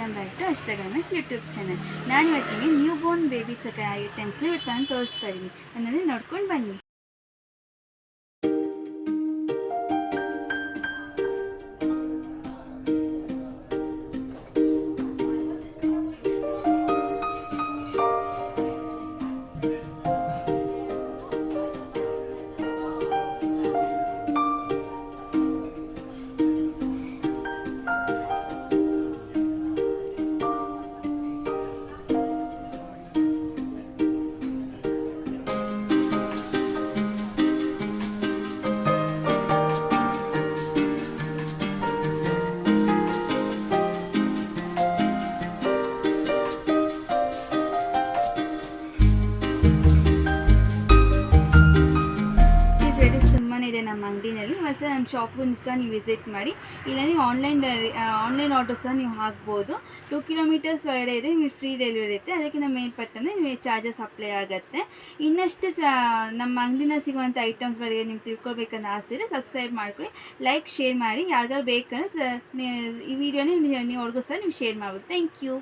Welcome back to Ashtaganas YouTube channel. ನಾನು ಇವತ್ತಿಗೆ new born babies ಐಟಮ್ಸ್ನ ಇವತ್ತು ನಾನು ತೋರಿಸ್ತಾ ಇದ್ದೀನಿ, ನನ್ನನ್ನು ನೋಡ್ಕೊಂಡು ಬನ್ನಿ. ಇದೆ ನಮ್ಮ ಅಂಗಡಿನಲ್ಲಿ. ಮತ್ತು ನಮ್ಮ ಶಾಪ್ಗೂ ಸಹ ನೀವು ವಿಸಿಟ್ ಮಾಡಿ. ಇಲ್ಲ ನೀವು ಆನ್ಲೈನ್ ಆರ್ಡರ್ ಸಹ ನೀವು ಹಾಕ್ಬೋದು. 2 ಕಿಲೋಮೀಟರ್ಸ್ ಒಳಗಡೆ ಇದೆ, ನಿಮಗೆ ಫ್ರೀ ಡೆಲಿವರಿ ಇರುತ್ತೆ. ಅದಕ್ಕಿಂತ ಮೇಲ್ಪಟ್ಟಂದರೆ ನಿಮಗೆ ಚಾರ್ಜಸ್ ಅಪ್ಲೈ ಆಗುತ್ತೆ. ಇನ್ನಷ್ಟು ನಮ್ಮ ಅಂಗಡಿನ ಸಿಗುವಂಥ ಐಟಮ್ಸ್ ಬಗ್ಗೆ ನಿಮ್ಗೆ ತಿಳ್ಕೊಳ್ಬೇಕಂತ ಆಸೆ ಇದೆ, ಸಬ್ಸ್ಕ್ರೈಬ್ ಮಾಡ್ಕೊಳ್ಳಿ, ಲೈಕ್ ಶೇರ್ ಮಾಡಿ. ಯಾರಿಗಾರು ಬೇಕಂದ್ರೆ ಈ ವಿಡಿಯೋನ ನೀವು ಅವ್ರಿಗೂ ಸಹ ನೀವು ಶೇರ್ ಮಾಡ್ಬೋದು. Thank you.